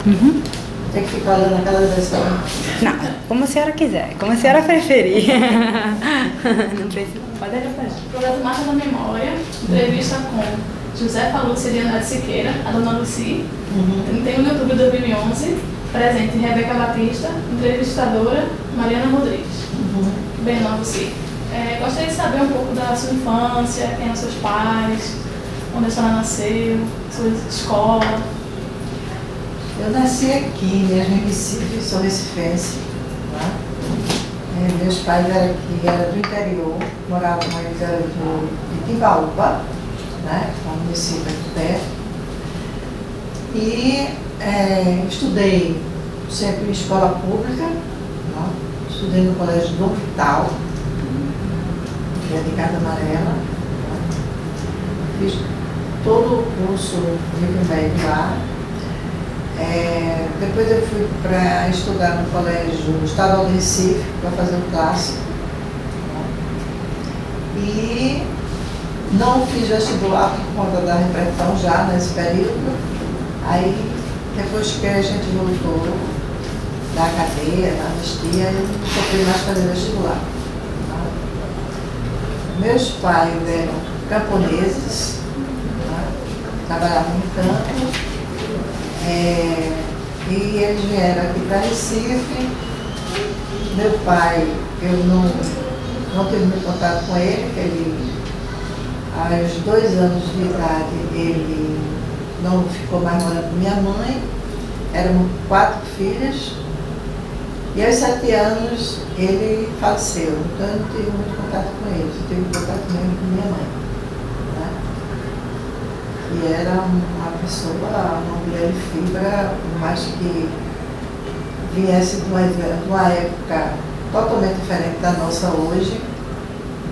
Uhum. Tem que ficar olhando aquela direção. Não, como a senhora quiser, como a senhora preferir. Não precisa, pode atrapalhar. Projeto Marca da Memória, entrevista com José Palúcia de Andrade Siqueira, a dona Lucy, 31 de outubro de 2011, presente Rebeca Batista, entrevistadora Mariana Rodrigues. Bem, dona Lucy, gostaria de saber um pouco da sua infância, quem eram seus pais, onde a senhora nasceu, sua escola. Eu nasci aqui mesmo em Recife, sou recifense. Né? Meus pais eram aqui, eram do interior, moravam eles eram de Timbaúba, né? Um município aqui perto. E estudei sempre em escola pública, né? Estudei no Colégio Dom Vital, que é de Casa Amarela. Né? Fiz todo o curso nível médio lá. Depois eu fui para estudar no Colégio Estadual de Recife, para fazer o clássico. E não fiz vestibular por conta da repressão já nesse período. Aí, depois que a gente voltou da cadeia, da anistia, eu não sofri mais fazer vestibular. Meus pais eram camponeses, trabalhavam no campo. E eles vieram aqui para Recife. Meu pai, eu não tive muito contato com ele, que ele, aos 2 anos de idade, ele não ficou mais morando com minha mãe. Éramos 4 filhas. E aos 7 anos ele faleceu, então eu não tive muito contato com ele, eu tive contato mesmo com minha mãe. E era uma pessoa, uma mulher de fibra, por mais que viesse de uma época totalmente diferente da nossa hoje,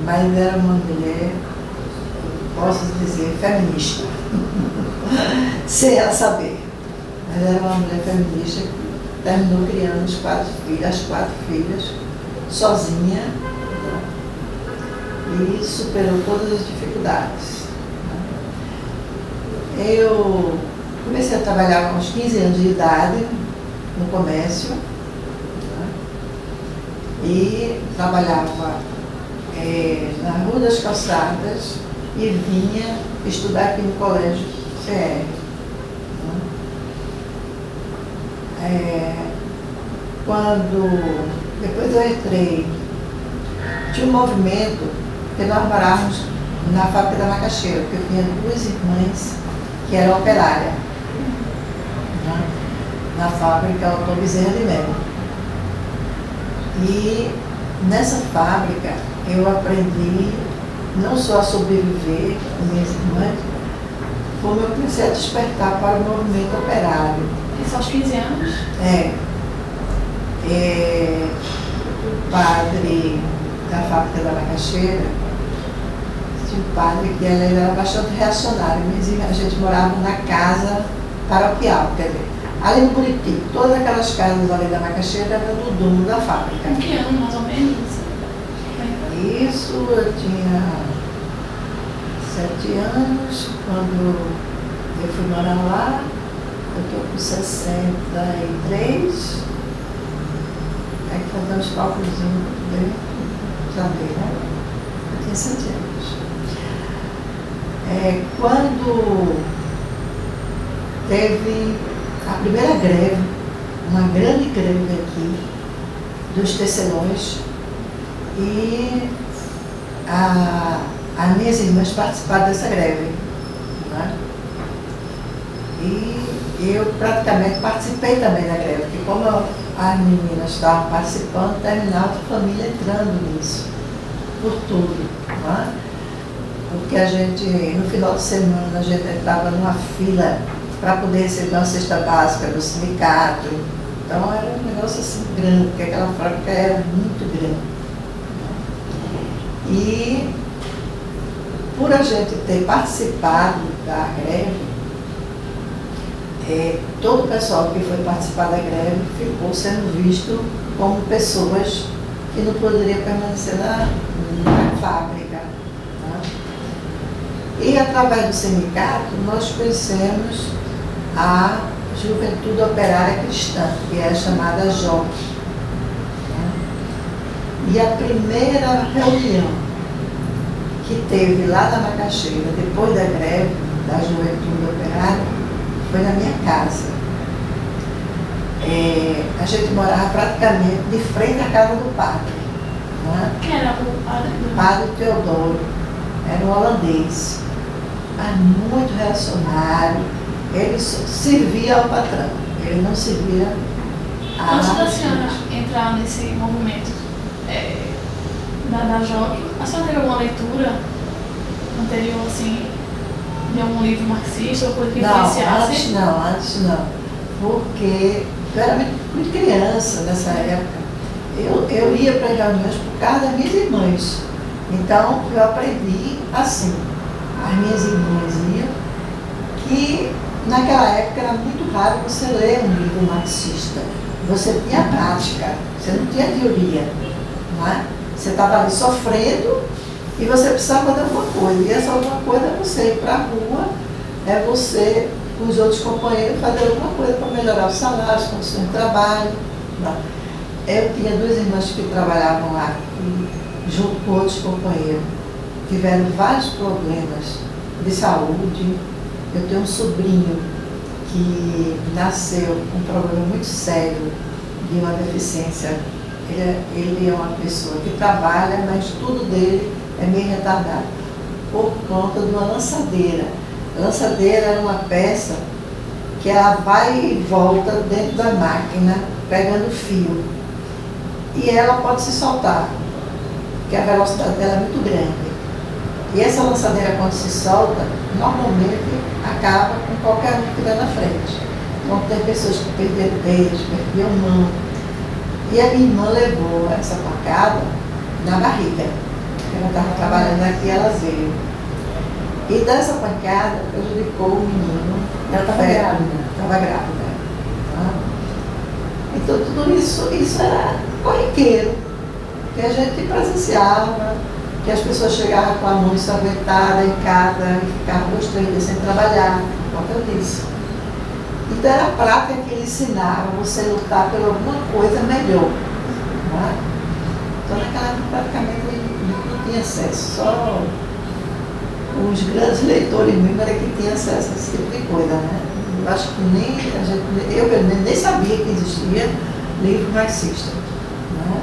mas era uma mulher, posso dizer, feminista, sem ela saber. Mas era uma mulher feminista que terminou criando as 4 filhas, sozinha, e superou todas as dificuldades. Eu comecei a trabalhar com uns 15 anos de idade no comércio, né? E trabalhava na Rua das Calçadas e vinha estudar aqui no Colégio CR. Né? Depois eu entrei, tinha um movimento que nós morávamos na fábrica da macaxeira, porque eu tinha 2 irmãs que era operária, né? Na fábrica Autor Bezerra de Melo. E nessa fábrica eu aprendi não só a sobreviver com minhas irmãs, como eu comecei a despertar para o movimento operário. Isso aos 15 anos? O padre da fábrica da macaxeira, tinha um padre que ele era bastante reacionário, mas a gente morava na casa paroquial, quer dizer, ali no Buriti, todas aquelas casas ali da macaxeira eram do dono da fábrica. Em que ano, mais ou menos? Isso eu tinha 7 anos, quando eu fui morar lá, eu estou com 63, aí fazer uns cálculos bem saber, né? Eu tinha 7 anos. Quando teve a primeira greve, uma grande greve aqui, dos tecelões, e as minhas irmãs participaram dessa greve. Né? E eu praticamente participei também da greve, porque como as meninas estavam participando, terminava a família entrando nisso, por tudo. Né? Porque a gente, no final de semana, a gente entrava numa fila para poder receber uma cesta básica do sindicato. Então era um negócio assim grande, porque aquela fábrica era muito grande. E por a gente ter participado da greve, todo o pessoal que foi participar da greve ficou sendo visto como pessoas que não poderiam permanecer na fábrica. Né? E através do sindicato nós conhecemos a Juventude Operária Cristã, que é a chamada JOC. E a primeira reunião que teve lá na Macaxeira, depois da greve da Juventude Operária, foi na minha casa. A gente morava praticamente de frente à casa do padre. Quem era o padre? Padre Teodoro, era um holandês, mas muito reacionário. Ele servia ao patrão, ele não servia a... Antes da senhora entrar nesse movimento da JOC, a senhora teve alguma leitura anterior, assim, de algum livro marxista ou coisa que influenciasse? Antes não, porque eu era muito criança nessa época. Eu ia para as reuniões por causa das minhas irmãs. Então, eu aprendi assim. As minhas irmãs iam, que naquela época era muito raro você ler um livro marxista. Você tinha prática, você não tinha teoria. Não é? Você estava ali sofrendo e você precisava fazer alguma coisa. E essa alguma coisa é você ir para a rua, é você, com os outros companheiros, fazer alguma coisa para melhorar os salários, as condições de trabalho. Não é? Eu tinha duas irmãs que trabalhavam lá, e, junto com outros companheiros, tiveram vários problemas de saúde. Eu tenho um sobrinho que nasceu com um problema muito sério de uma deficiência. Ele é uma pessoa que trabalha, mas tudo dele é meio retardado, por conta de uma lançadeira. A lançadeira é uma peça que ela vai e volta dentro da máquina, pegando fio. E ela pode se soltar, porque a velocidade dela é muito grande. E essa lançadeira, quando se solta, normalmente acaba com qualquer um que estiver na frente. Então tem pessoas que perderam dedos, perderam mão. E a minha irmã levou essa pancada na barriga. Ela estava trabalhando aqui, ela veio. E dessa pancada prejudicou o menino. Ela estava grávida. Estava grávida. Então tudo isso era corriqueiro, que a gente presenciava, que as pessoas chegavam com a mão ensanguentada em casa e ficavam 2, 3 dias sem trabalhar, por conta disso. Então era a prática que ele ensinava você lutar por alguma coisa melhor. Não é? Então naquela época praticamente não tinha acesso, só os grandes leitores mesmo era que tinham acesso a esse tipo de coisa, né? Eu acho que eu pelo menos nem sabia que existia livro marxista. Né?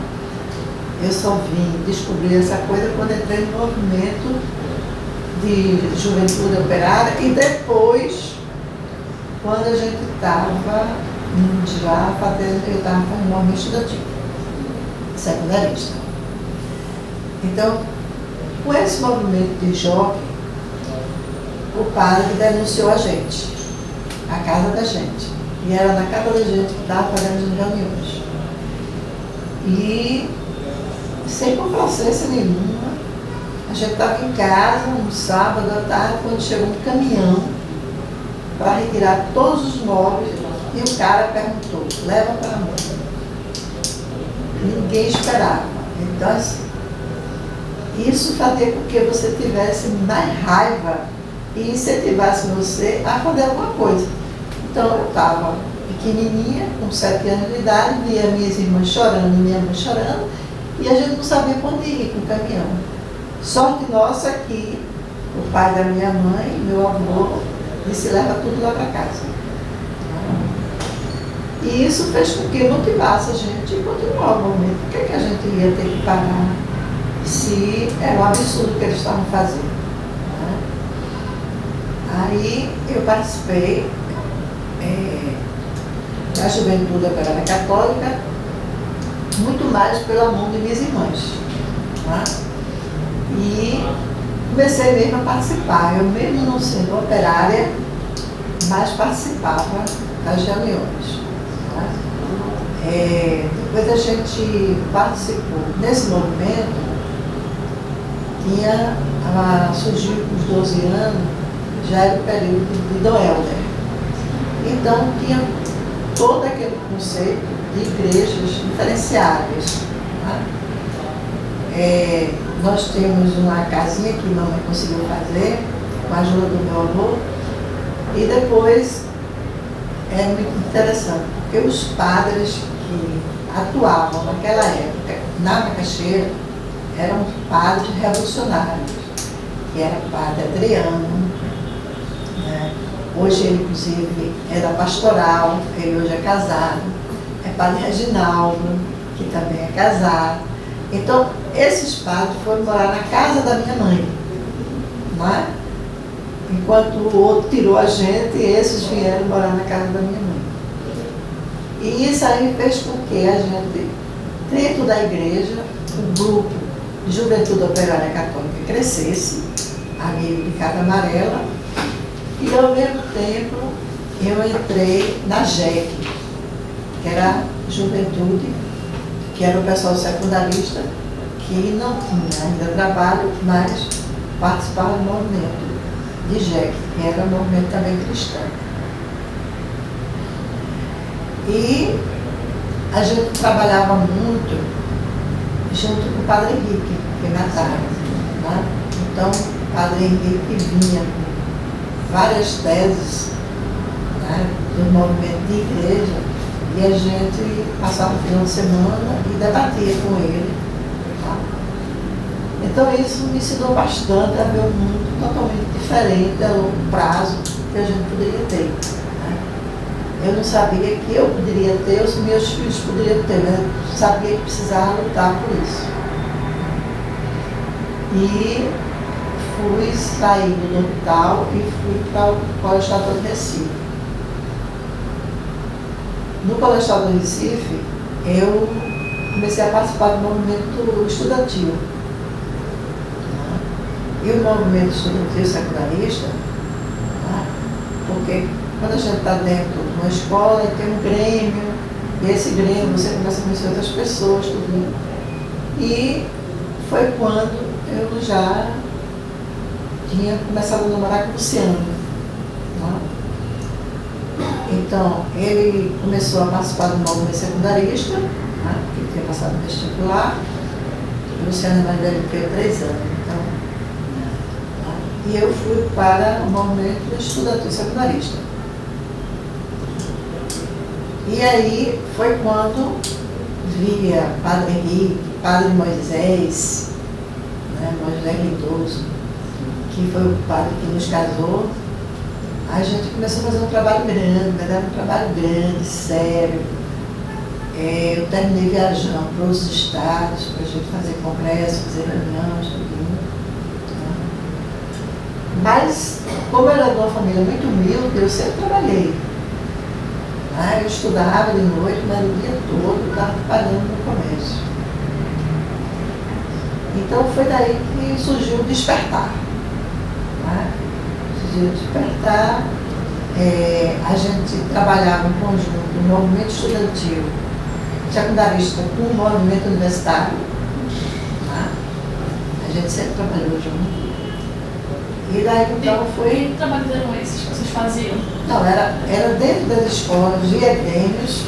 Eu só vim descobrir essa coisa quando entrei no movimento de Juventude Operária e depois, quando a gente estava já fazendo, eu estava fazendo um movimento estudantil, secundarista. Então, com esse movimento de JOC, o padre denunciou a gente, a casa da gente. E era na casa da gente que estava fazendo as reuniões. E sem complacência nenhuma, a gente estava em casa, um sábado à tarde, quando chegou um caminhão para retirar todos os móveis, e o cara perguntou, leva para a mão. Ninguém esperava. Então, assim, isso fazia com que você tivesse mais raiva e incentivasse você a fazer alguma coisa. Então eu estava pequenininha, com 7 anos de idade, via minhas irmãs chorando, minha mãe chorando, e a gente não sabia para onde ir com o caminhão. Sorte nossa que o pai da minha mãe, meu avô, disse, leva tudo lá para casa. E isso fez com que motivasse a gente a continuar o movimento. Por que a gente ia ter que parar se era um absurdo que eles estavam fazendo? Né? Aí eu participei da Juventude Operária Católica, muito mais pela mão de minhas irmãs. Né? E comecei mesmo a participar. Eu mesmo não sendo operária, mas participava das reuniões. Depois a gente participou nesse movimento, surgiu com os 12 anos, já era o período de Dom Helder. Então tinha todo aquele conceito de igrejas diferenciadas. Né? Nós temos uma casinha que mamãe conseguiu fazer, com a ajuda do meu avô, e depois é muito interessante, porque os padres que atuavam naquela época na macaxeira eram padres revolucionários, que era o padre Adriano, né? Hoje ele, inclusive, é da pastoral, ele hoje é casado, é padre Reginaldo, que também é casado. Então, esses padres foram morar na casa da minha mãe, né? Enquanto o outro tirou a gente, esses vieram morar na casa da minha mãe. E isso aí fez com que a gente, dentro da igreja, o grupo de Juventude Operária Católica crescesse, amigo de Casa Amarela, e ao mesmo tempo eu entrei na JEC, que era a Juventude, que era o pessoal secundarista, que não tinha ainda trabalho, mas participava do movimento de JEC, que era um movimento também cristão. E a gente trabalhava muito junto com o Padre Henrique, que mataram, né? Então, o Padre Henrique vinha com várias teses, né, do movimento de igreja, e a gente passava o final de semana e debatia com ele. Tá? Então, isso me ensinou bastante a ver um mundo totalmente diferente a longo prazo que a gente poderia ter. Eu não sabia que eu poderia ter, os meus filhos poderiam ter, né? Eu sabia que precisava lutar por isso. E fui sair do hospital e fui para o Colégio Estadual de Recife. No Colégio Estadual de Recife, eu comecei a participar do movimento estudantil. E o movimento estudantil secundarista, porque quando a gente está dentro de uma escola, tem um grêmio, e esse grêmio você começa a conhecer outras pessoas, tudo. E foi quando eu já tinha começado a namorar com o Luciano. Né? Então, ele começou a participar do movimento secundarista, né? Porque ele tinha passado no vestibular. O Luciano é mais velho que eu, 3 anos. Então, né? E eu fui para o movimento estudantil secundarista. E aí foi quando via Padre Henrique, Padre Moisés, né, Moisés Lindoso, que foi o padre que nos casou, a gente começou a fazer um trabalho grande, era um trabalho grande, sério. Eu terminei viajando para os estados, para a gente fazer congresso, fazer reuniões, tudo. Né? Mas, como eu era de uma família muito humilde, eu sempre trabalhei. Eu estudava de noite, mas o dia todo estava trabalhando no comércio. Então foi daí que surgiu o despertar. Surgiu o despertar, a gente trabalhava em conjunto o movimento estudantil secundarista com o movimento universitário. A gente sempre trabalhou junto. E daí então foi. Que trabalhos eram esses que vocês faziam? Não, era dentro das escolas, via grêmios,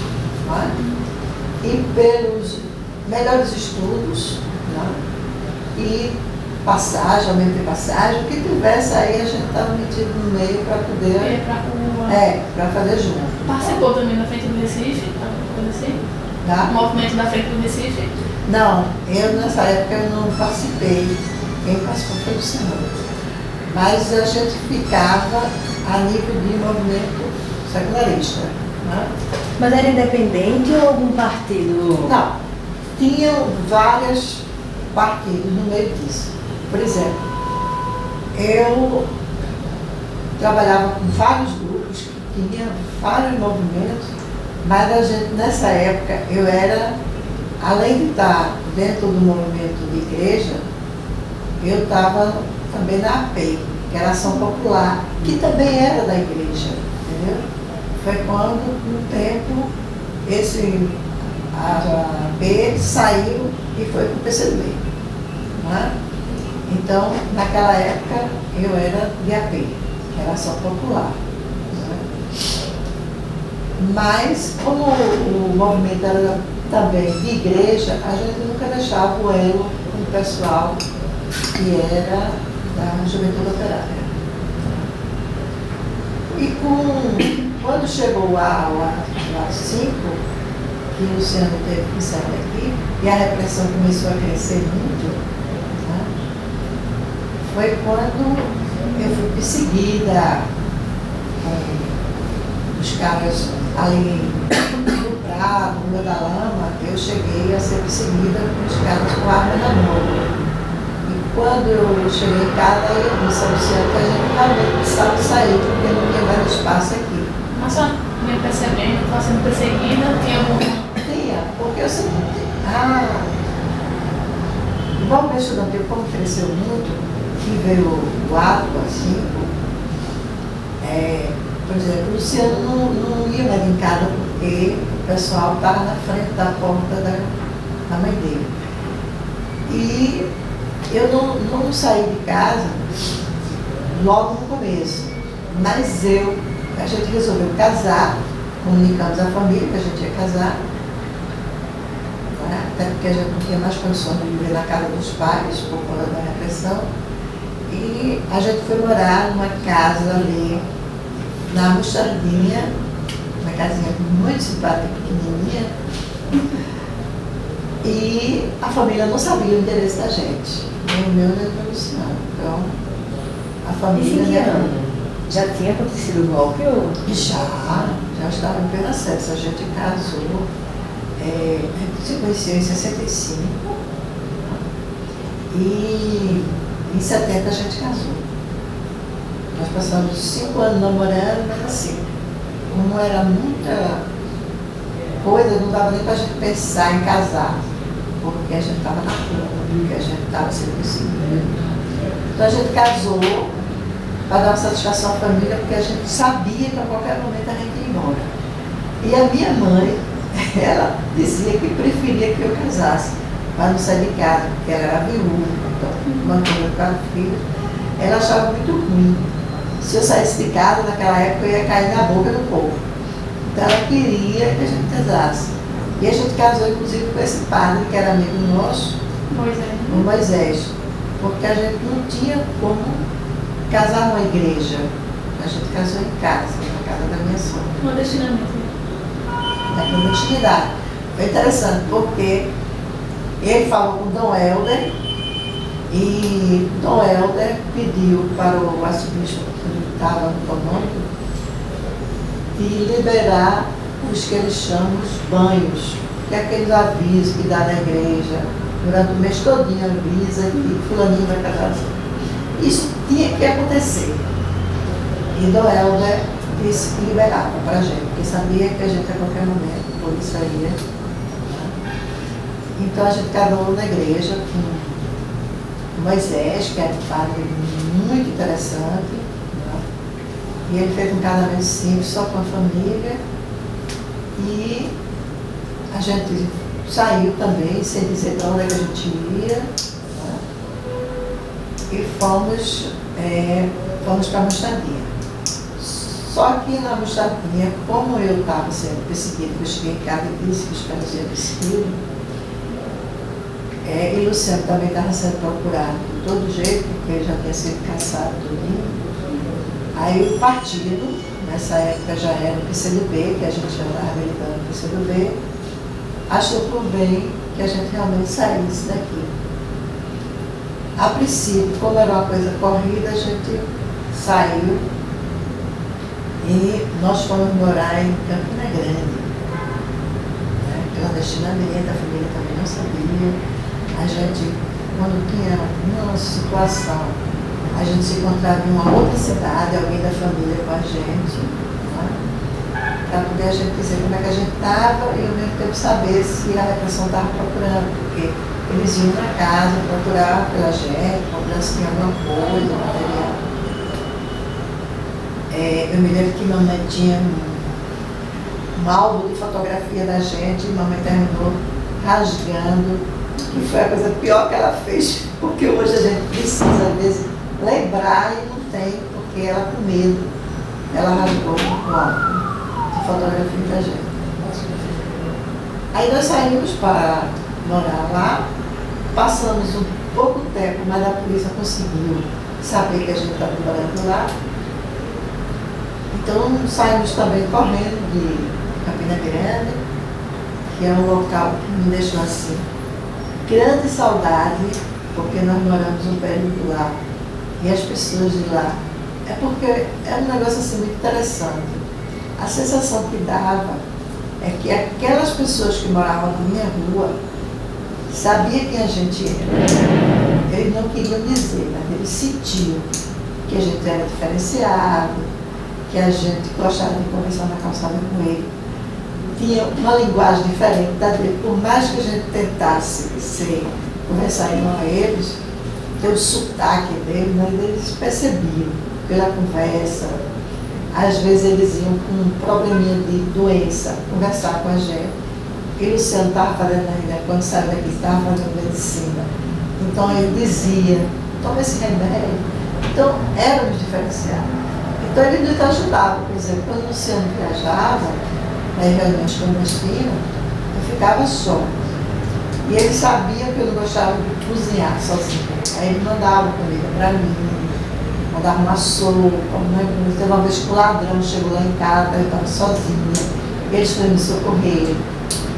né? E pelos melhores estudos, né? E passagem, aumento de passagem, o que tivesse aí a gente estava metido no meio para poder. Para fazer junto. Participou também da Frente do Recife? Tá? O movimento da Frente do Recife? Não, eu nessa época eu não participei. Quem participou foi o senhor. Mas a gente ficava a nível de movimento secundarista. Né? Mas era independente ou algum partido? Não, tinham vários partidos no meio disso. Por exemplo, eu trabalhava com vários grupos, que tinham vários movimentos, mas a gente, nessa época, eu era, além de estar dentro do movimento de igreja, eu estava também na APEI, que era Ação Popular, que também era da igreja, entendeu? Foi quando, no tempo, a APEI saiu e foi para o PCdoB. Né? Então, naquela época, eu era de APEI, que era Ação Popular. Né? Mas, como o movimento era também de igreja, a gente nunca deixava o elo com o pessoal que era da Juventude Operária. E com Quando chegou o A5, que o Luciano teve que sair daqui, e a repressão começou a crescer muito, né? Foi quando eu fui perseguida com os caras ali no Prado, no Rio da Lama. Eu cheguei a ser perseguida com os caras com arma na mão. E quando eu cheguei em casa, eu disse ao Luciano que a gente realmente precisava sair, porque não tinha mais espaço aqui. Mas só me percebendo, estava sendo perseguida, tinha alguma... Tinha, porque eu sempre... o movimento estudantil, como cresceu muito, que veio o ato, assim, por exemplo, o Luciano não ia mais em casa porque o pessoal estava na frente da porta da mãe dele. E eu não saí de casa logo no começo, mas a gente resolveu casar, comunicamos à família que a gente ia casar, né? Até porque a gente não tinha mais condições de viver na casa dos pais por conta da repressão. E a gente foi morar numa casa ali na Mostardinha, uma casinha muito simpática, pequenininha, e a família não sabia o endereço da gente, nem o meu nem o do Luciano. Então, a família... Esse que ano? Já tinha acontecido o golpe ou? Já estava em pleno acesso. A gente casou, a gente se conheceu em 65 e em 70 a gente casou. Nós passamos 5 anos namorando, mas assim, como era muita coisa, não dava nem para a gente pensar em casar, porque a gente estava na rua, porque a gente estava sendo perseguido. Então a gente casou para dar satisfação à família, porque a gente sabia que a qualquer momento a gente ia embora. E a minha mãe, ela dizia que preferia que eu casasse, para não sair de casa, porque ela era viúva, então, mantendo 4 filhos. Ela achava muito ruim. Se eu saísse de casa, naquela época, eu ia cair na boca do povo. Então ela queria que a gente casasse. E a gente casou, inclusive, com esse padre, que era amigo nosso, o Moisés, porque a gente não tinha como casar numa igreja. A gente casou em casa, na casa da minha sogra. Clandestinamente. Na clandestinidade. Foi interessante, porque ele falou com Dom Helder e Dom Helder pediu para o arcebispo que estava no comando de liberar os que eles chamam os banhos, que é aqueles avisos que dá na igreja, durante o mês todinho avisa que fulaninho vai casar. Isso tinha que acontecer. E Dom Helder disse que liberava para a gente, porque sabia que a gente a qualquer momento, por isso ia. Então a gente casou na igreja com Moisés, que era um padre muito interessante, né? E ele fez um casamento simples, só com a família, e a gente saiu também, sem dizer para onde é que a gente ia, né? E fomos para a Mostardinha. Só que na Mostardinha, como eu estava sendo perseguida, eu cheguei em casa e disse que os caras iam perseguir, e Luciano também estava sendo procurado de todo jeito, porque ele já tinha sido caçado tudinho. Aí o partido, nessa época já era o PCdoB, que a gente chamava americano PCdoB, achou por bem que a gente realmente saísse daqui. A princípio, como era uma coisa corrida, a gente saiu e nós fomos morar em Campina Grande, né? Clandestinamente, a família também não sabia. A gente, quando tinha uma situação, a gente se encontrava em uma outra cidade, alguém da família com a gente, né? Para poder a gente dizer como é que a gente estava e ao mesmo tempo saber se a repressão estava procurando, porque eles iam na casa procurar pela gente, procurar se tinha alguma coisa, material. Eu me lembro que mamãe tinha um álbum de fotografia da gente e mamãe terminou rasgando, que foi a coisa pior que ela fez, porque hoje a gente precisa, às vezes, lembrar e não tem, porque ela com medo, ela rasgou o álbum de fotografia da gente. Aí nós saímos para morar lá, passamos um pouco tempo, mas a polícia conseguiu saber que a gente estava morando lá. E Então saímos também correndo de Campina Grande, que é um local que me deixou assim, grande saudade, porque nós moramos um período lá, e as pessoas de lá, é porque é um negócio assim muito interessante. A sensação que dava é que aquelas pessoas que moravam na minha rua sabiam quem a gente era. Eles não queriam dizer, mas eles sentiam que a gente era diferenciado, que a gente gostava de conversar na calçada com ele. Tinha uma linguagem diferente da dele, por mais que a gente tentasse conversar igual a eles, ter o sotaque dele, mas eles percebiam pela conversa. Às vezes eles iam com um probleminha de doença conversar com a gente. E o Luciano estava fazendo ainda, quando saiu daqui, estava fazendo medicina. Então ele dizia, toma esse remédio. Então éramos diferenciados. Então ele nos ajudava, por exemplo, quando o Luciano viajava, nas reuniões clandestinas, eu ficava só. E ele sabia que eu não gostava de cozinhar sozinho. Aí ele mandava comida para mim, mandava uma sopa, né? Teve uma vez que o ladrão chegou lá em casa, eu estava sozinha, eles foram me socorrer.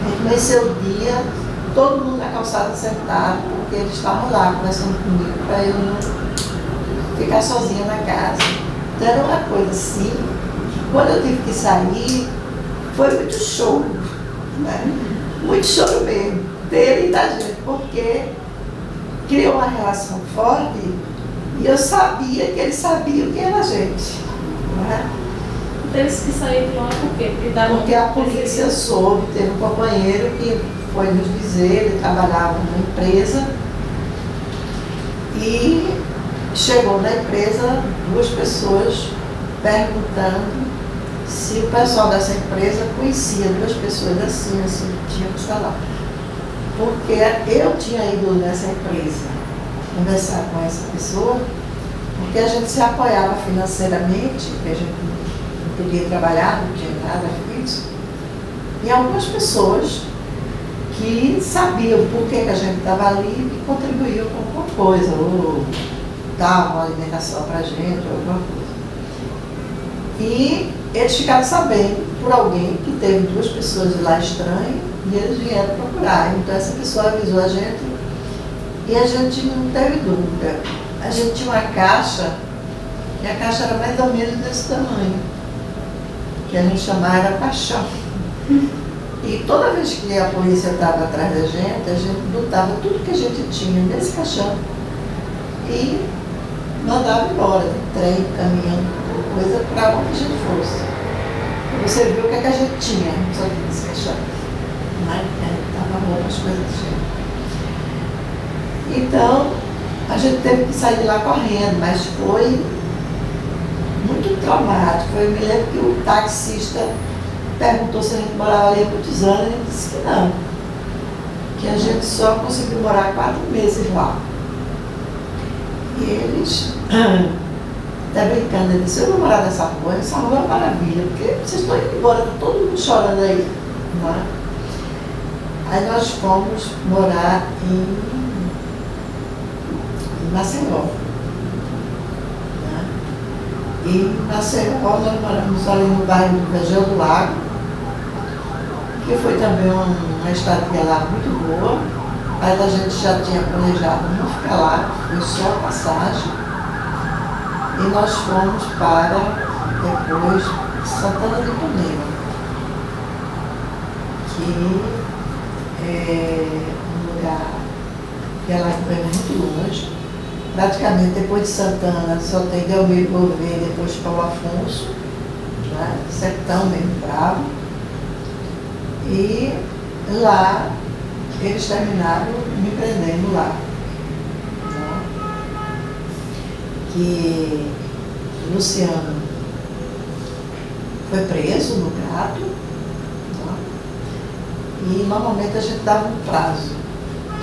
A gente conheceu o dia, todo mundo na calçada sentado, porque eles estavam lá conversando comigo para eu não ficar sozinha na casa. Então era uma coisa assim, que quando eu tive que sair, foi muito choro, né? Muito choro mesmo, dele e da gente, porque criou uma relação forte e eu sabia que ele sabia o que era a gente. Né? Eles que saíram de lá por quê? Porque a polícia soube, teve um companheiro que foi nos dizer, ele trabalhava numa empresa e chegou na empresa 2 pessoas perguntando se o pessoal dessa empresa conhecia 2 pessoas assim, tinha que estar lá. Porque eu tinha ido nessa empresa conversar com essa pessoa, porque a gente se apoiava financeiramente, porque a gente não podia trabalhar, não tinha nada fixo, e algumas pessoas que sabiam por que a gente estava ali e contribuíam com alguma coisa, ou davam uma alimentação para a gente, ou alguma coisa. E eles ficaram sabendo por alguém que teve 2 pessoas de lá estranhas e eles vieram procurar. Então essa pessoa avisou a gente e a gente não teve dúvida. A gente tinha uma caixa e a caixa era mais ou menos desse tamanho, que a gente chamava era caixão. E toda vez que a polícia estava atrás da gente, a gente botava tudo que a gente tinha nesse caixão e mandava embora, de trem, caminhão, coisa para onde a gente fosse. Você viu o que, é que a gente tinha, só que nesse caixão. Estava bom as coisas do jeito. Então, a gente teve que sair de lá correndo, mas foi muito traumático. Eu me lembro que o taxista perguntou se a gente morava ali há muitos anos, e a gente disse que não. Que a gente só conseguiu morar 4 meses lá. E eles, até brincando, ele disse, eu vou morar nessa rua é uma maravilha, porque vocês estão indo embora, está todo mundo chorando aí. Não é? Aí nós fomos morar em Maceió. Né? E em Maceió nós moramos ali no bairro do Região do Lago, que foi também uma estadia lá muito boa, mas a gente já tinha planejado não ficar lá, foi só a passagem. E nós fomos para, depois, Santana de Ipanema, que é um lugar que ela é muito longe. Praticamente depois de Santana só tem Delmiro Gouveia, depois Paulo Afonso, né? Sertão mesmo bravo. E lá eles terminaram me prendendo lá. Né? Que Luciano foi preso no Crato, né? E normalmente a gente dava um prazo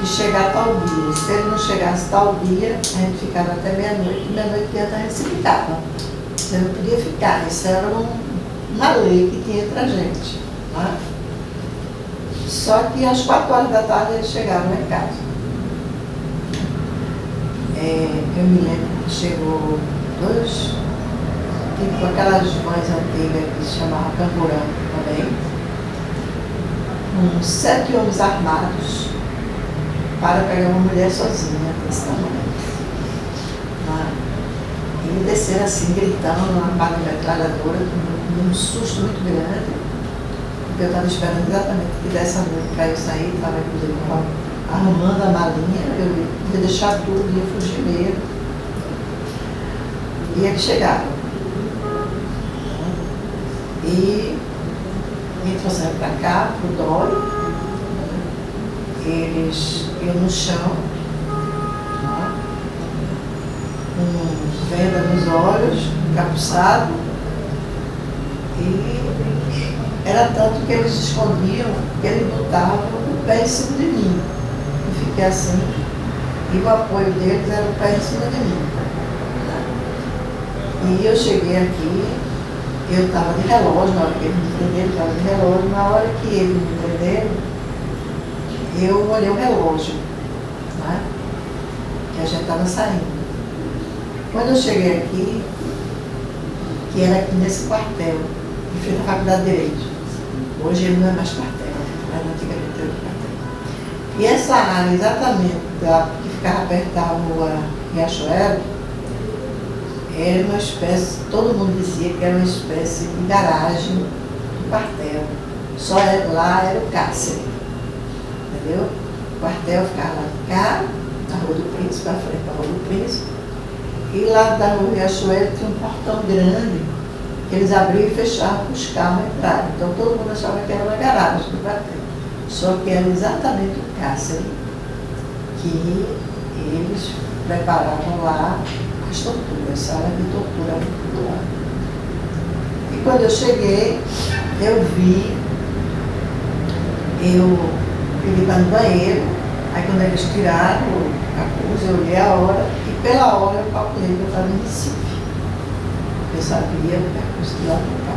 de chegar a tal dia. Se ele não chegasse a tal dia, a gente ficava até meia-noite, e meia-noite a gente se ficava. Você não podia ficar, isso era uma lei que tinha entre a gente. Né? Só que às 4 horas da tarde eles chegaram lá em casa. Eu me lembro que chegou 2 tipo aquelas mães antigas que se chamavam camburão também, com 7 homens armados para pegar uma mulher sozinha, desse tamanho. E desceram assim, gritando, armado de metralhadora, com um susto muito grande, porque eu estava esperando exatamente que dessa noite para eu sair, estava inclusive arrumando a malinha, eu ia deixar tudo, ia fugir mesmo. E eles chegaram. E me trouxeram para cá, para o Dói. Eles iam no chão, com venda nos olhos, encapuçado. E era tanto que eles escondiam, que eles botavam o pé em cima de mim. Eu fiquei assim, e o apoio deles era o pé em cima de mim. E eu cheguei aqui, eu estava de relógio, na hora que eles me prenderam, eu estava de relógio, na hora que eles me prenderam, eu olhei o relógio, né? Que a gente estava saindo. Quando eu cheguei aqui, que era aqui nesse quartel, em frente à Faculdade de Direito. Hoje ele não é mais quartel, mas antigamente era quartel. E essa área exatamente que ficava perto da rua Riachuelo, era uma espécie, todo mundo dizia que era uma espécie de garagem do quartel. Só lá era o cárcere, entendeu? O quartel ficava lá de cá, na Rua do Príncipe, à frente da Rua do Príncipe, e lá da Rua Riachuelo tinha um portão grande, que eles abriam e fechavam para os carros entrarem. Então todo mundo achava que era uma garagem do quartel. Só que era exatamente o cárcere que eles preparavam lá as torturas, sala de tortura muito lá. E quando eu cheguei, eu pedi para ir no banheiro, aí quando eles tiraram a coisa, eu olhei a hora, e pela hora eu calculei que eu estava em Recife. Eu sabia o percurso de lá para cá.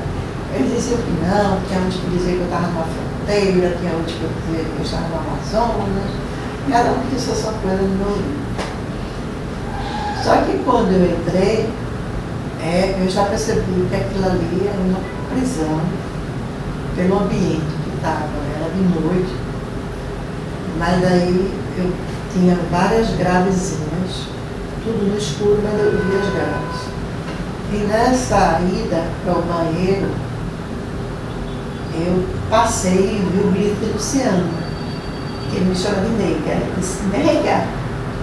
Eles diziam que não, tinha uns que diziam que eu estava numa fronteira, tinha outros que diziam que eu estava no Amazonas, cada um disse essa coisa no meu ouvido. Só que quando eu entrei, eu já percebi que aquilo ali era uma prisão, pelo ambiente que estava, era de noite, mas daí eu tinha várias gravezinhas, tudo no escuro, mas eu via as graves. E nessa ida para o banheiro, eu passei e vi o grito de Luciano, que ele me chama de nega. Ele disse, nega.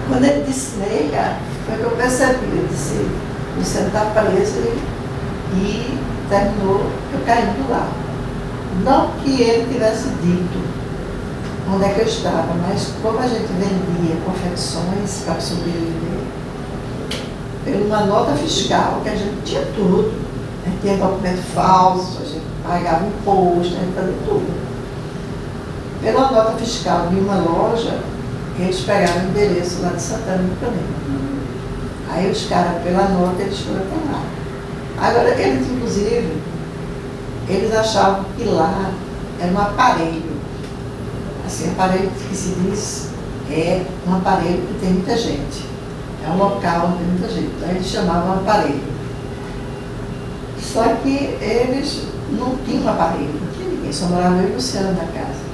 Quando ele disse nega, foi que eu percebi. Eu disse, Luciano está preso e terminou eu caindo lá. Não que ele tivesse dito onde é que eu estava, mas como a gente vendia confecções para sobreviver, pela uma nota fiscal, que a gente tinha tudo. A gente tinha documento falso, a gente pagava imposto, a gente fazia tudo. Pela nota fiscal de uma loja, eles pegaram o endereço lá de Santana do Caminho. Aí os caras, pela nota, eles foram para lá. Agora, eles, inclusive, eles achavam que lá era um aparelho. Assim, aparelho que se diz é um aparelho que tem muita gente. É um local onde tem muita gente. Então eles chamavam aparelho. Só que eles não tinham aparelho, não tinha ninguém, só morava eu e o Luciano na casa.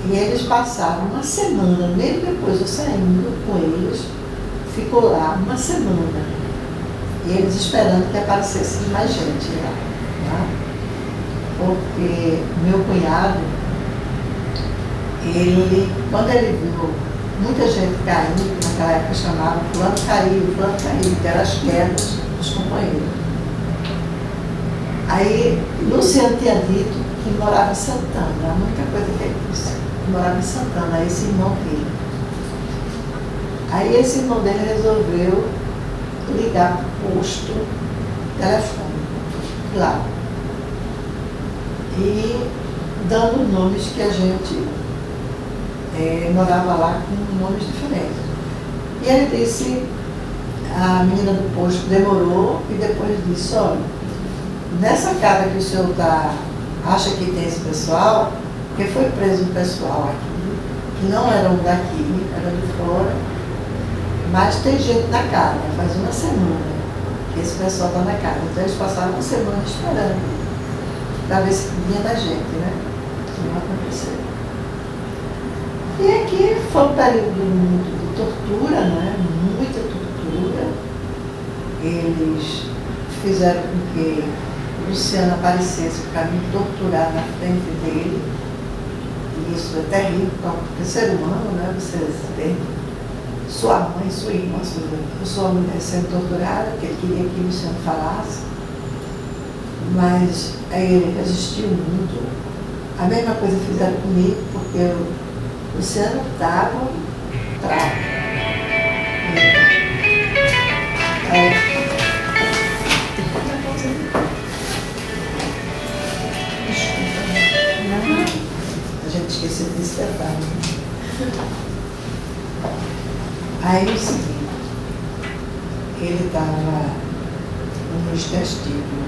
E eles passaram uma semana, mesmo depois eu saindo com eles, ficou lá uma semana. E eles esperando que aparecesse mais gente lá. Tá? Porque meu cunhado, quando ele viu muita gente caindo, que naquela época chamava fulano caiu, que eram as quedas dos companheiros. Aí Luciano tinha dito que morava em Santana, a única coisa que ele disse, que morava em Santana, esse irmão dele. Aí esse irmão dele resolveu ligar para o posto telefônico lá. E dando nomes que a gente morava lá com nomes diferentes. E ele disse, a menina do posto demorou e depois disse, olha, nessa casa que o senhor acha que tem esse pessoal, porque foi preso um pessoal aqui, que não eram daqui, eram de fora, mas tem gente na casa, faz uma semana que esse pessoal está na casa. Então eles passaram uma semana esperando para ver se vinha da gente, né? Não aconteceu. E aqui foi um período muito de tortura, né? Muita tortura. Eles fizeram com que o Luciano aparecesse para me torturar na frente dele. E isso é terrível, porque ser humano, né? Você vê sua mãe, sua irmã, sua mulher sendo torturada, porque ele queria que o Luciano falasse. Mas aí ele resistiu muito. A mesma coisa fizeram comigo, porque o Luciano estava fraco. A gente esqueceu desse detalhe. Aí o seguinte, ele estava com um testículo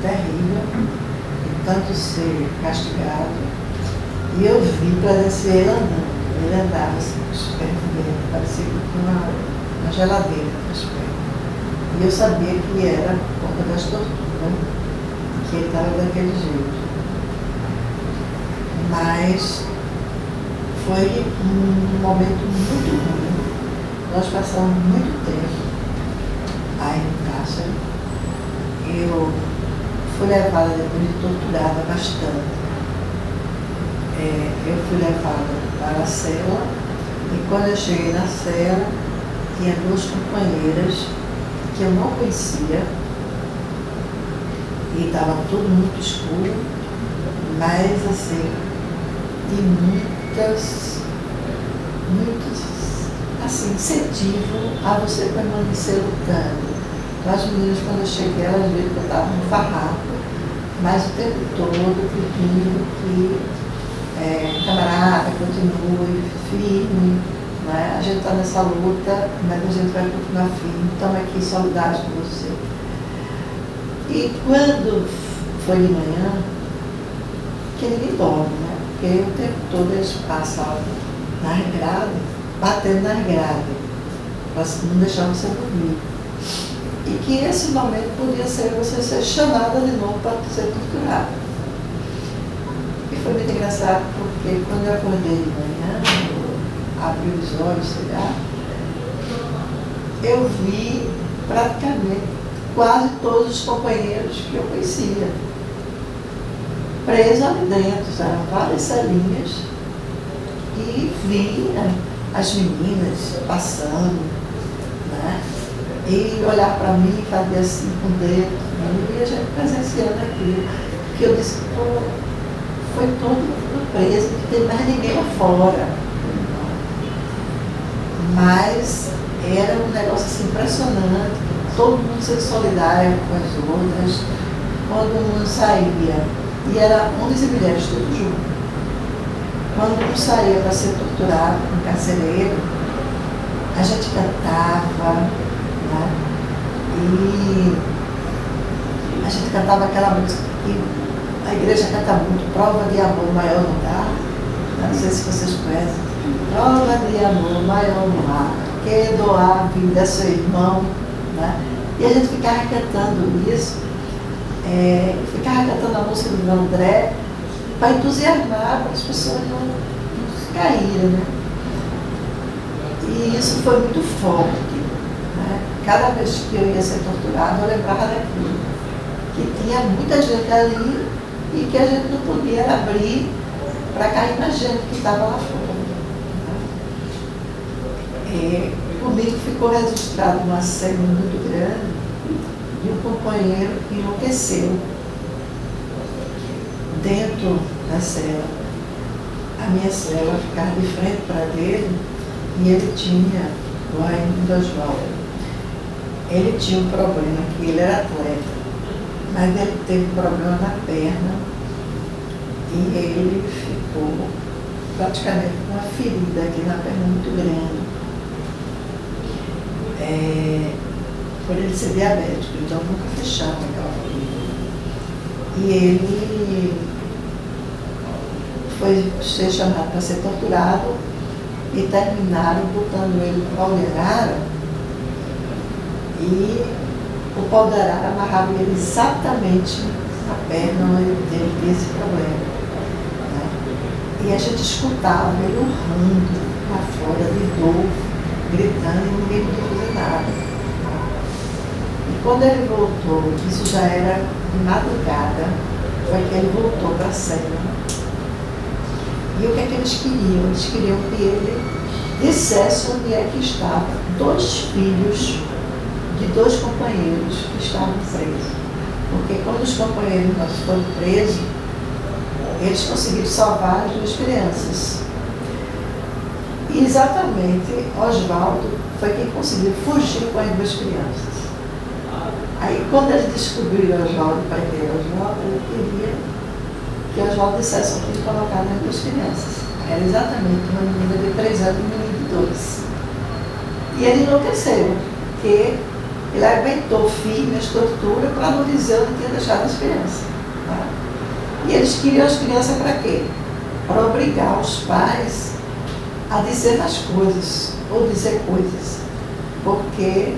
terrível, de tanto ser castigado, e eu vi, presenciei ele andando. Ele andava assim, com os pés dele, parecia que tinha uma geladeira nos pés. E eu sabia que era por conta das torturas, que ele estava daquele jeito. Mas foi um momento muito ruim. Nós passamos muito tempo aí no cárcere. Eu fui levada, depois de torturada bastante. Eu fui levada para a cela, e quando eu cheguei na cela, tinha duas companheiras que eu não conhecia, e estava tudo muito escuro, mas assim, de muitos assim, incentivo a você permanecer lutando. Então, as meninas, quando eu cheguei, elas viram que eu estava no farrapo, mas o tempo todo pedindo que camarada, continue firme, né? A gente está nessa luta, mas a gente vai continuar firme, estamos aqui solidários com você. E quando foi de manhã, que ninguém dorme, né? Porque o tempo todo eles passavam nas grades, batendo nas grades, para não deixar você dormir. E que esse momento podia ser você ser chamada de novo para ser torturada. E foi muito engraçado porque quando eu acordei de manhã, abri os olhos, sei lá, eu vi praticamente quase todos os companheiros que eu conhecia presos ali dentro, eram várias celinhas, e vi as meninas passando, né? E olhar para mim e fazer assim com o dedo, e a gente presenciando aquilo. Que eu disse, pô, foi todo mundo preso, não tem mais ninguém lá fora. Mas era um negócio assim, impressionante, todo mundo sendo solidário com as outras, quando um saía, e era homens e mulheres todos juntos. Quando um saía para ser torturado, um carcereiro, a gente cantava, né? E a gente cantava aquela música que a igreja canta muito, Prova de Amor Maior Não Dá. Não sei se vocês conhecem. Prova de amor maior não há, que doar a vida a seu irmão, né? E a gente ficava cantando isso, ficava cantando a música do André, para entusiasmar, para as pessoas não caírem, né? E isso foi muito forte, né? Cada vez que eu ia ser torturada, eu lembrava daquilo, que tinha muita gente ali e que a gente não podia abrir para cair na gente que estava lá fora. Comigo ficou registrado uma cena muito grande de um companheiro que enlouqueceu dentro da cela. A minha cela ficava de frente para dele e ele tinha, o Raimundo Oswaldo, ele tinha um problema, que ele era atleta, mas ele teve um problema na perna e ele ficou praticamente com uma ferida aqui na perna muito grande. Por ele ser diabético, então nunca fechava aquela ferida. E ele foi ser chamado para ser torturado e terminaram botando ele para Almenara e o pau de arara amarrava ele exatamente na perna onde ele teve esse problema. Né? E a gente escutava ele urrando lá fora de dor, gritando, e ninguém podia fazer nada. E quando ele voltou, isso já era de madrugada, foi que ele voltou para a cela. E o que é que eles queriam? Eles queriam que ele dissesse onde é que estavam 2 filhos de 2 companheiros que estavam presos. Porque quando os companheiros nossos foram presos, eles conseguiram salvar as 2 crianças. E exatamente Oswaldo foi quem conseguiu fugir com as 2 crianças. Aí quando eles descobriram Oswaldo, para que era Oswaldo, ele queria que Oswaldo dissesse onde ele colocava as 2 crianças. Era exatamente uma menina de 3 anos e um menino de 2. E ele enlouqueceu, porque ele aguentou firme as torturas para não dizer onde tinha deixado as crianças. Tá? E eles queriam as crianças para quê? Para obrigar os pais a dizer mais coisas, ou dizer coisas. Porque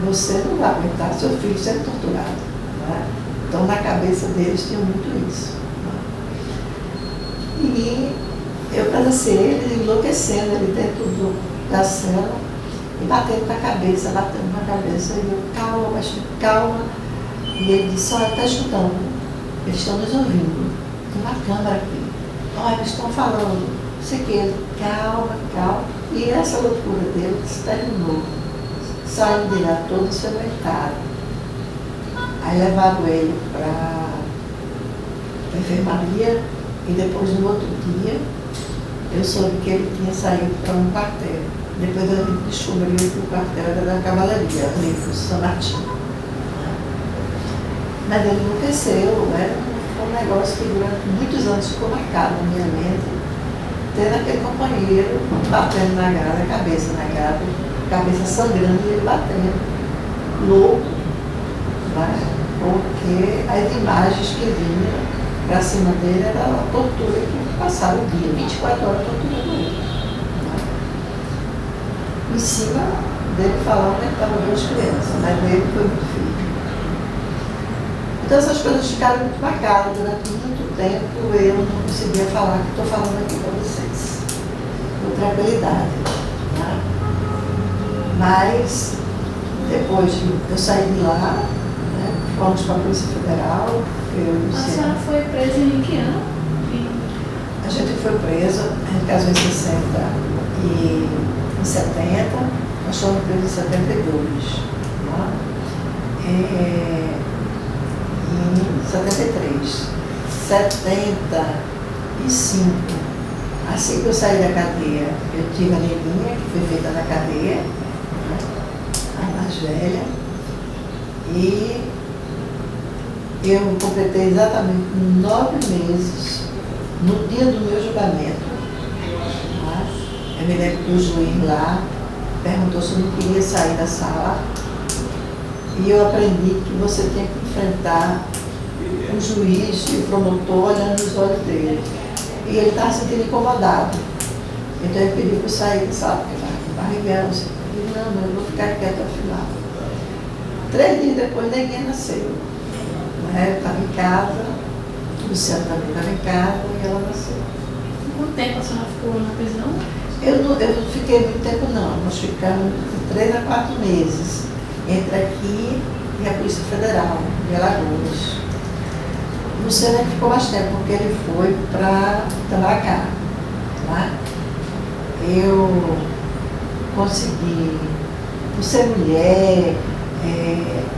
você não vai aguentar seu filho sendo torturado. Né? Então, na cabeça deles tinha muito isso. Né? E eu presenciei ele enlouquecendo ali dentro da cela e batendo na cabeça, E eu, calma, mas calma. E ele disse, olha, está escutando, eles estão nos ouvindo, tem uma câmera aqui, olha, eles estão falando, não sei o que, calma. E essa loucura dele se terminou. Saiu de lá todo ensanguentado. Aí levaram ele para a enfermaria e depois, no outro dia, eu soube que ele tinha saído para um quartel. Depois a gente descobriu que o quartel era da cavalaria, ali do São Martinho. Mas ele enlouqueceu, né? Foi um negócio que durante muitos anos ficou marcado na minha mente, tendo aquele companheiro batendo na grade, a cabeça na grade, cabeça sangrando e ele batendo, louco, né? Porque as imagens que vinham para cima dele era a tortura que passava o dia, 24 horas torturando ele. Né? Em cima dele falando que estava 2 crianças, mas ele foi muito firme. Então essas coisas ficaram muito marcadas durante muito tempo, eu não conseguia falar o que estou falando aqui para vocês, com tranquilidade. Né? Mas depois eu saí de lá, né, fomos para a Polícia Federal. A senhora foi presa em que ano? A gente foi presa, a gente casou em 60 e em 70, nós fomos presos em 72. Né? Em 73, 75, assim que eu saí da cadeia, eu tive a neguinha, que foi feita na cadeia, né, a mais velha, e eu completei exatamente 9 meses no dia do meu julgamento. Tá? Eu me lembro que o juiz lá perguntou se eu não queria sair da sala, e eu aprendi que você tinha que enfrentar o juiz e o promotor olhando nos olhos dele. E ele estava se sentindo incomodado. Então ele pediu para eu sair da sala, porque estava barrigando. Eu disse, não, eu vou ficar quieto ao final. 3 dias depois, ninguém nasceu. Eu estava em casa, o Luciano também estava em casa e ela nasceu. Quanto tempo a senhora ficou na prisão? Eu não fiquei muito tempo, não. Nós ficamos de 3 a 4 meses entre aqui e a Polícia Federal, de Alagoas. O Luciano ficou mais tempo, porque ele foi para Itamaracá. Né? Eu consegui, por ser mulher,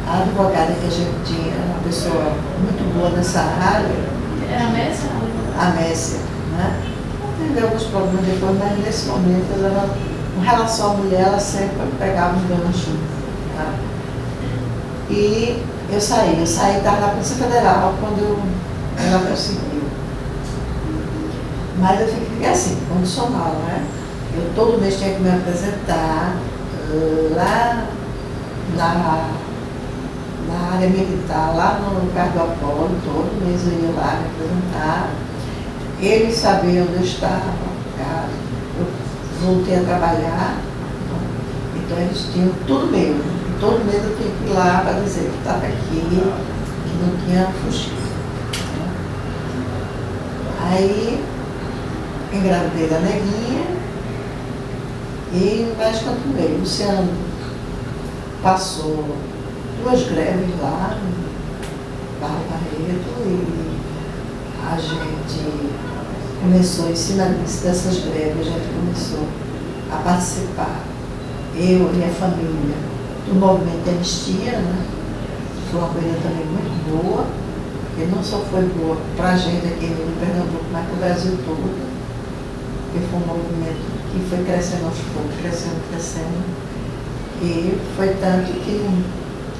a advogada que a gente tinha, uma pessoa muito boa nessa área. Era a Messia? A Messia, né? Teve alguns problemas depois, mas nesse momento, ela, com relação à mulher, ela sempre pegava um gancho. Tá? E eu saí, estava na Polícia Federal quando ela conseguiu. Mas eu fiquei assim, condicional, né? Eu todo mês tinha que me apresentar lá na área militar, lá no lugar do Apolo, todo mês eu ia lá me apresentar. Eles sabiam onde eu estava, eu voltei a trabalhar, então eles tinham tudo meu, todo mês eu tinha que ir lá para dizer que estava aqui, que não tinha fugido. Aí engravidei da Neguinha e mais continuei. O Luciano passou 2 greves lá no Barro Barreto e a gente começou, em cima dessas greves, a gente começou a participar, eu e minha família, do movimento de anistia, né? Foi uma coisa também muito boa, porque não só foi boa para a gente aqui em Pernambuco, mas para o Brasil todo, porque foi um movimento que foi crescendo aos poucos, crescendo, e foi tanto que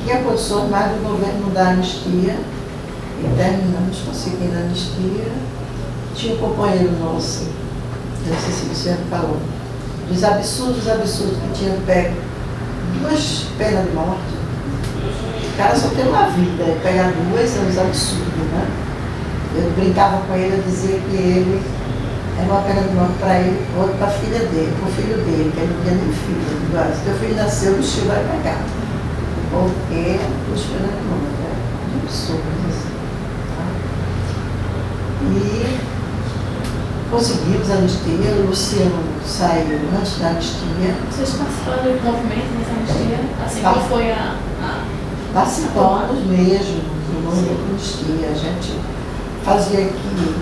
tinha condições mais do governo dar anistia, e terminamos conseguindo a anistia. Tinha um companheiro nosso, não sei se o Luciano falou, dos absurdos que tinham pego 2 penas de morte. O cara só tem uma vida, e pegar 2 é um absurdo, né? Eu brincava com ele, eu dizia que ele era uma pena de morte para ele, outro para a filha dele, para o filho dele, que ele não tinha nem filho. Eu digo, se teu filho nasceu, o bicho vai pegar. Porque os penas de morte, é um absurdo assim. Tá? E conseguimos a anistia, o Luciano saiu antes da anistia. Vocês participaram do movimento nessa anistia? Assim, qual foi a Participamos mesmo do movimento de anistia. A gente fazia aqui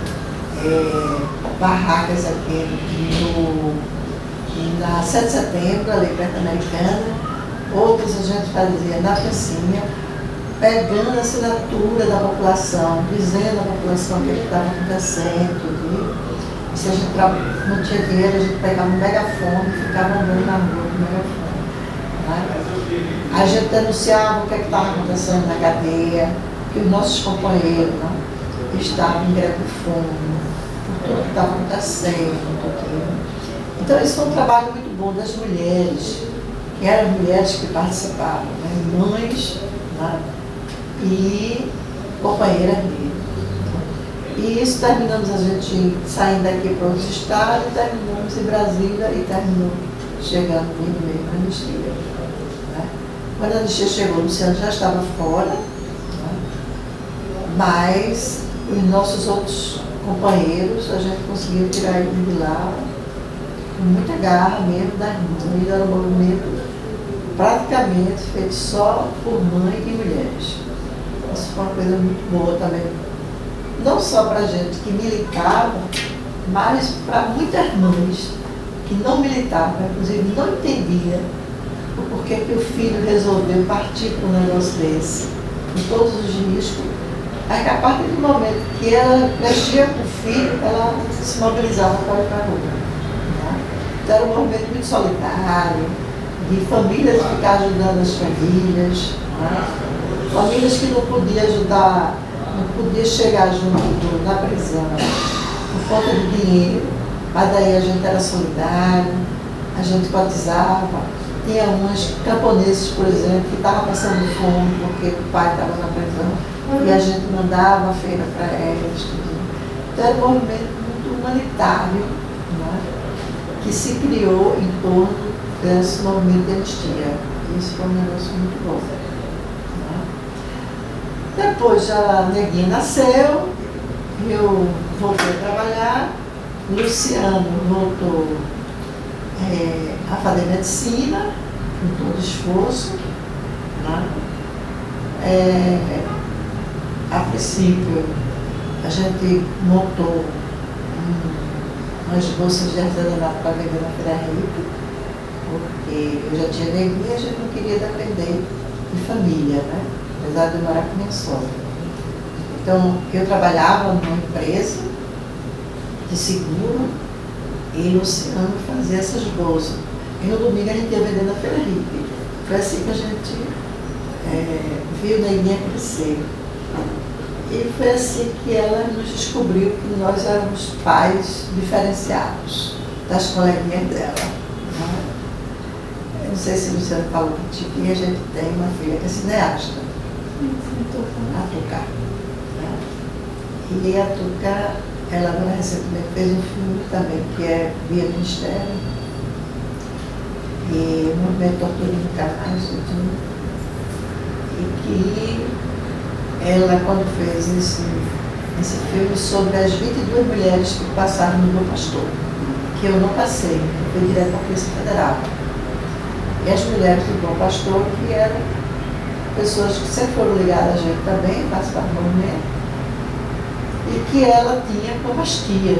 barracas aqui na 7 de setembro, ali perto da Americana. Outras a gente fazia na pracinha, pegando a assinatura da população, dizendo à população o que estava acontecendo. E se a gente não tinha dinheiro, a gente pegava um megafone e ficava andando na rua com o megafone. Né? A gente denunciava o que estava acontecendo na cadeia, que os nossos companheiros, né, estavam em greve de fome, por tudo que estava acontecendo. Então, isso foi um trabalho muito bom das mulheres, que eram mulheres que participavam, né, mães, né, e companheiras dele. E isso terminamos a gente saindo daqui para outros estados, terminamos em Brasília e terminou chegando no meio da anistia. Né? Quando a anistia chegou, o Luciano já estava fora, né? Mas os nossos outros companheiros, a gente conseguiu tirar ele de lá com muita garra mesmo das mães. Era um movimento praticamente feito só por mães e mulheres. Isso foi uma coisa muito boa também. Não só para a gente que militava, mas para muitas mães que não militavam, inclusive não entendia o porquê que o filho resolveu partir para um negócio desse, com todos os riscos. Aí que a partir do momento que ela mexia com o filho, ela se mobilizava para ir para a rua. Né? Então era um movimento muito solidário, de famílias ficar ajudando as famílias, né? Famílias que não podiam ajudar, não podia chegar junto na prisão por conta de dinheiro, mas daí a gente era solidário, a gente cotizava. Tinha uns camponeses, por exemplo, que estavam passando fome porque o pai estava na prisão, e a gente mandava a feira para eles. Então era um movimento muito humanitário, né, que se criou em torno desse movimento de anistia. Isso foi um negócio muito bom. Depois a Neguinha nasceu, eu voltei a trabalhar, Luciano voltou a fazer medicina, com todo esforço. Né? A princípio, a gente montou umas bolsas de artesanato para vender na Feira Rica, porque eu já tinha Neguinha e a gente não queria depender de família, né? Apesar de eu morar com minha sogra. Então, eu trabalhava numa empresa de seguro e Luciano fazia essas bolsas. E no domingo a gente ia vender na Feira Rica. Foi assim que a gente viu a Neguinha crescer. E foi assim que ela nos descobriu que nós éramos pais diferenciados das coleguinhas dela. Né? Eu não sei se o Luciano falou que a gente tem uma filha que é cineasta. A Tuca. E a Tuca, ela agora recentemente fez um filme também, que é Via Ministério, e o Movimento Torturino Canais, e que ela, quando fez esse filme sobre as 22 mulheres que passaram no Bom Pastor, que eu não passei, eu fui direto para a Polícia Federal. E as mulheres do Bom Pastor, que eram pessoas que sempre foram ligadas a gente também, participaram do movimento, e que ela tinha combastia.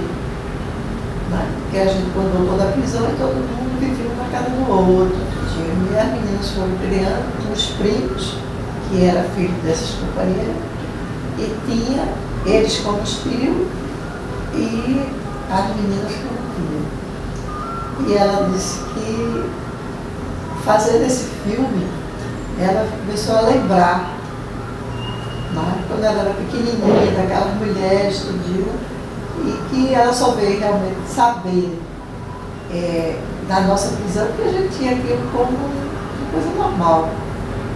Né? Porque a gente, quando voltou da prisão, e todo mundo vivia uma na casa do outro. E as meninas foram criando uns primos, que era filho dessas companheiras, e tinha eles como tio e as meninas como tia. E ela disse que, fazendo esse filme, ela começou a lembrar, né? Quando ela era pequenininha, daquelas mulheres, tudinho, e que ela só veio realmente saber da nossa prisão, porque a gente tinha aquilo como uma coisa normal.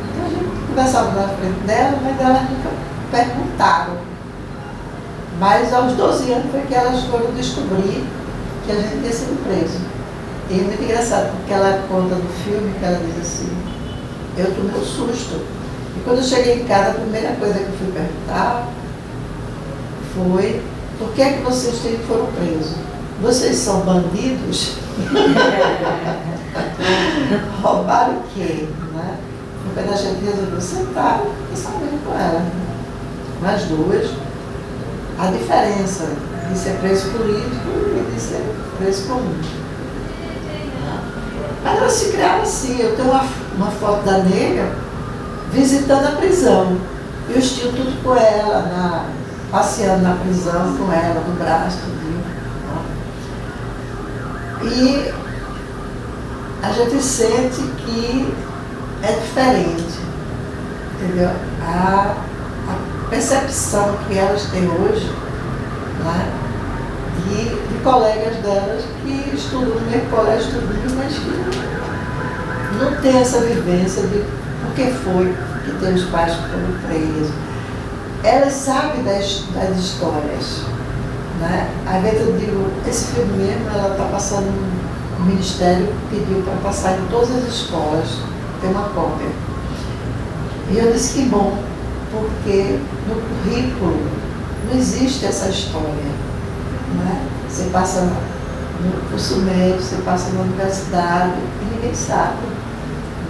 Então a gente conversava na frente dela, mas elas nunca perguntaram. Mas aos 12 anos foi que elas foram descobrir que a gente tinha sido preso. E é muito engraçado, porque ela conta no filme que ela diz assim, eu tomei um susto. E quando eu cheguei em casa, a primeira coisa que eu fui perguntar foi, por que é que vocês foram presos? Vocês são bandidos? Roubaram o quê? Né? Foi quando a gente resolveu sentar e saber com ela. As duas, a diferença de ser preso político e de ser preso comum. Mas elas se criaram assim. Eu tenho uma foto da nega visitando a prisão. Eu estive tudo com ela, passeando na prisão com ela, no braço, tudo. E a gente sente que é diferente, entendeu? A percepção que elas têm hoje, né, de colegas delas que estudam no mesmo colégio, mas que não tem essa vivência de por que foi que tem os pais que foram presos. Elas sabem das histórias. Né? Às vezes eu digo, esse filme mesmo, ela está passando, o Ministério pediu para passar em todas as escolas, tem uma cópia. E eu disse que bom, porque no currículo não existe essa história. Né? Você passa no curso médio, você passa na universidade e ninguém sabe.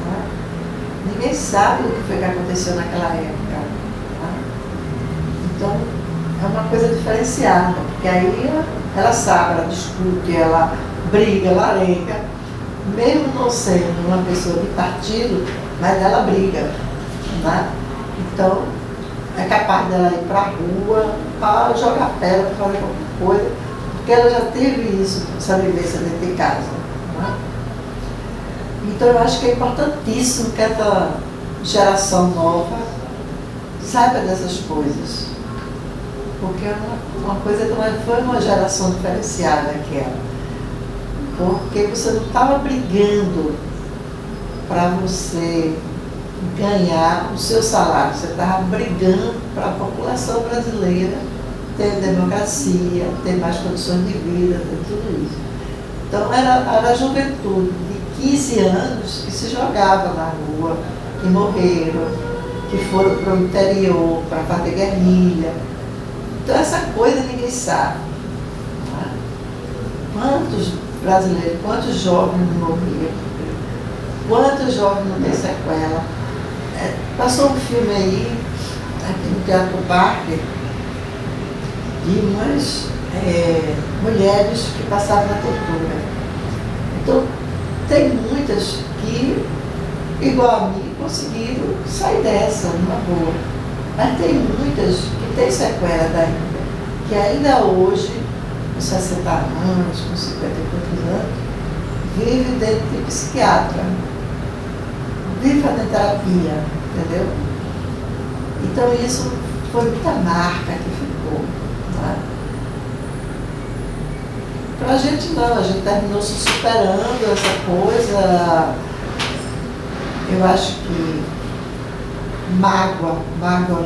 Né? Ninguém sabe o que foi que aconteceu naquela época. Né? Então, é uma coisa diferenciada, porque aí ela sabe, ela discute, ela briga, ela alega, mesmo não sendo uma pessoa de partido, mas ela briga. Né? Então, é capaz dela ir para a rua, para jogar pedra, para fazer qualquer coisa, porque ela já teve isso, essa vivência dentro de casa. Né? Então, eu acho que é importantíssimo que essa geração nova saiba dessas coisas. Porque é uma coisa que não foi uma geração diferenciada aquela. Porque você não estava brigando para você ganhar o seu salário, você estava brigando para a população brasileira ter democracia, ter mais condições de vida, ter tudo isso. Então era a juventude de 15 anos que se jogava na rua, que morreram, que foram para o interior para fazer guerrilha. Então essa coisa ninguém sabe. Né? Quantos brasileiros, quantos jovens morreram? Quantos jovens não têm sequela? Passou um filme aí, aqui no Teatro Parque, de umas mulheres que passaram na tortura. Então, tem muitas que, igual a mim, conseguiram sair dessa, numa boa. Mas tem muitas que têm sequela ainda, que ainda hoje, com 60 anos, com 50 e poucos anos, vive dentro de psiquiatra, vive fazendo terapia, entendeu? Então isso foi muita marca que ficou. Né? Para a gente não, a gente terminou se superando essa coisa. Eu acho que mágoa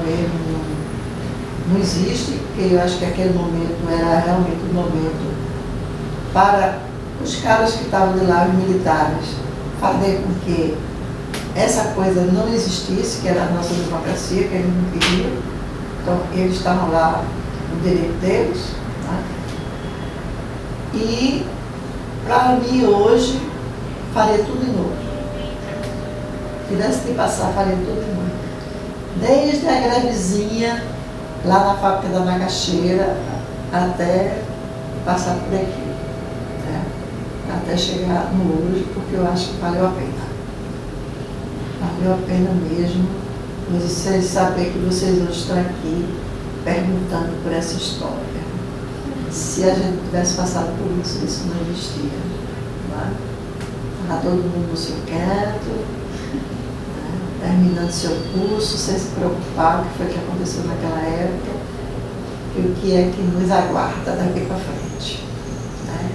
mesmo não existe, porque eu acho que aquele momento era realmente um momento para os caras que estavam de lá, os militares, fazer com que essa coisa não existisse, que era a nossa democracia, que eles não queriam. Então, eles estavam lá no direito deles. Né? E, para mim, hoje, faria tudo de novo. Se tivesse de passar, faria tudo de novo. Desde a grevezinha, lá na fábrica da Macaxeira, até passar por aqui. Né? Até chegar no hoje, porque eu acho que valeu a pena. Valeu a pena mesmo vocês saber que vocês hoje estão aqui perguntando por essa história. Se a gente tivesse passado por isso, isso não existia. Né? Estava todo mundo no seu canto, né? Terminando seu curso, sem se preocupar, o que foi que aconteceu naquela época, e o que é que nos aguarda daqui para frente. Né?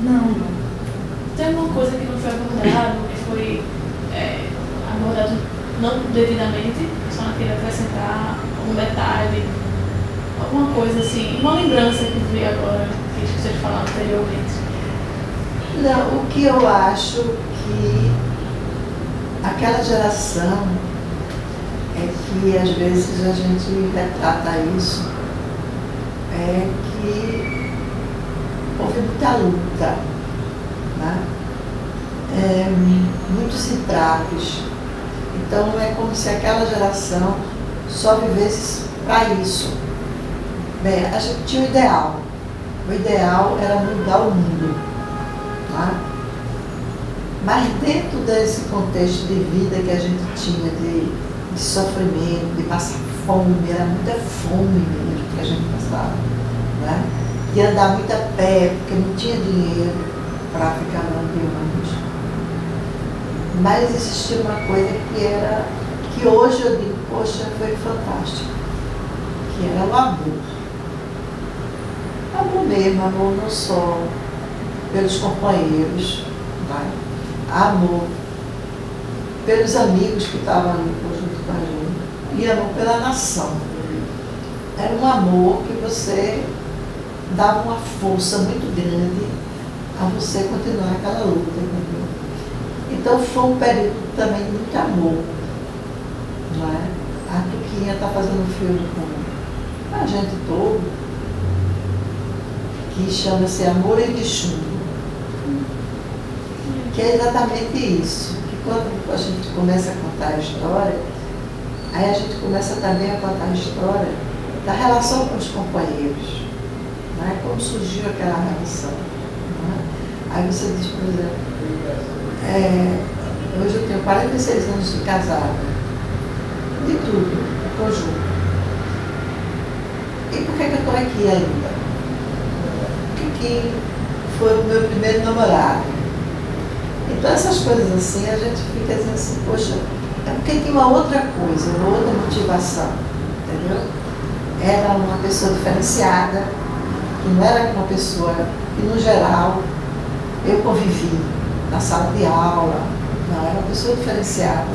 Não. Tem alguma coisa que não foi abordada, que foi abordado não devidamente, só não queria acrescentar algum detalhe, alguma coisa assim, uma lembrança que veio agora, que vocês falaram anteriormente? Não, o que eu acho que aquela geração é que às vezes a gente retrata isso, é que houve muita luta, né? Muitos entraves. Então é como se aquela geração só vivesse para isso. Bem, a gente tinha um ideal. O ideal era mudar o mundo. Tá? Mas dentro desse contexto de vida que a gente tinha, de sofrimento, de passar fome, era muita fome mesmo que a gente passava. Né? De andar muito a pé, porque não tinha dinheiro para ficar andando de ônibus. Mas existia uma coisa que hoje eu digo, poxa, foi fantástico, que era o amor. Amor mesmo, amor não só pelos companheiros, né? Amor pelos amigos que estavam ali junto com a gente, e amor pela nação. Era um amor que você dava uma força muito grande a você continuar aquela luta, entendeu? Então foi um período também de muito amor. Não é? A Tuquinha está fazendo um filme com a gente todo, que chama-se Amor em Chumbo, que é exatamente isso, que quando a gente começa a contar a história, aí a gente começa também a contar a história da relação com os companheiros, né? Como surgiu aquela relação. Né? Aí você diz, por exemplo, hoje eu tenho 46 anos de casada, de tudo, de conjunto. E por que eu estou aqui ainda? Porque foi o meu primeiro namorado. Então essas coisas assim, a gente fica dizendo assim, poxa, é porque tem uma outra coisa, uma outra motivação, entendeu? Era uma pessoa diferenciada, que não era uma pessoa que, no geral, eu convivi na sala de aula, não, era uma pessoa diferenciada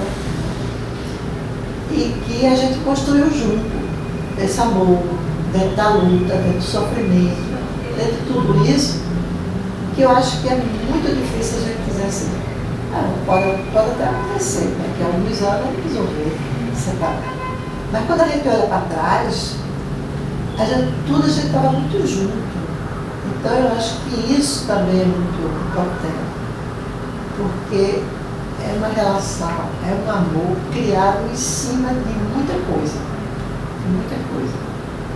e que a gente construiu junto esse amor, dentro da luta, dentro do sofrimento, dentro de tudo isso, que eu acho que é muito difícil a gente dizer assim, pode até acontecer, né, que alguns anos resolver separar. Mas quando a gente olha para trás, tudo a gente estava muito junto. Então eu acho que isso também é muito importante. Porque é uma relação, é um amor criado em cima de muita coisa.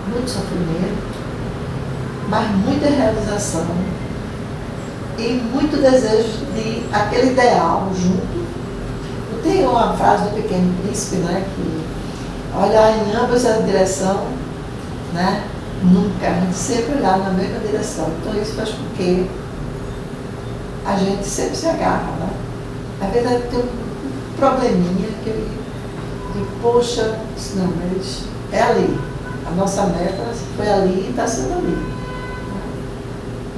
Muito sofrimento, mas muita realização e muito desejo de aquele ideal junto. Tem uma frase do Pequeno Príncipe, né, que olhar em ambas as direções, né, nunca, a gente sempre olhar na mesma direção. Então isso faz com que a gente sempre se agarra, né? Na verdade tem um probleminha que eu digo, poxa, não, mas é ali. A nossa meta foi ali e está sendo ali.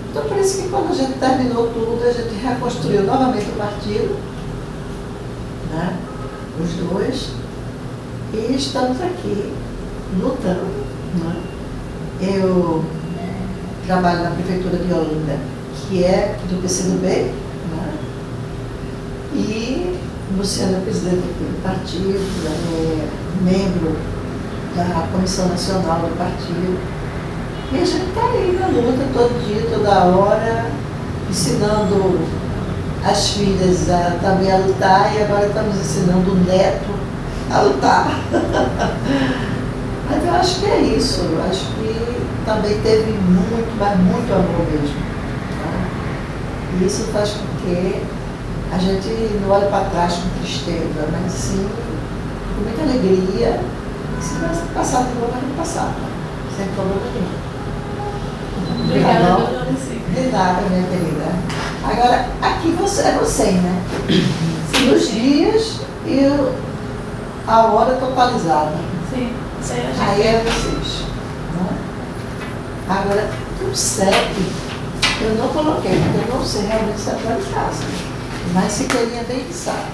Então por isso que quando a gente terminou tudo, a gente reconstruiu novamente o partido, né? Os dois, e estamos aqui lutando, né? Eu trabalho na prefeitura de Olinda, que é do PCdoB, né? E Luciana é presidente do partido, é membro da Comissão Nacional do partido. E a gente está aí na luta todo dia, toda hora, ensinando as filhas também a lutar, e agora estamos ensinando o neto a lutar. Mas eu acho que é isso, eu acho que também teve muito, mas muito amor mesmo. Tá? E isso faz com que a gente não olhe para trás com tristeza, mas sim com muita alegria. E se vai passar de novo, vai passar, sem problema nenhum. Obrigada, dona Lucy. De nada, minha querida. Agora, aqui é você, né? Os dias e a hora totalizada. Sim, isso aí a gente. Aí é vocês. Né? Agora, o 7, eu não coloquei, porque eu não sei realmente se é para casa. Mas se queria bem sabe.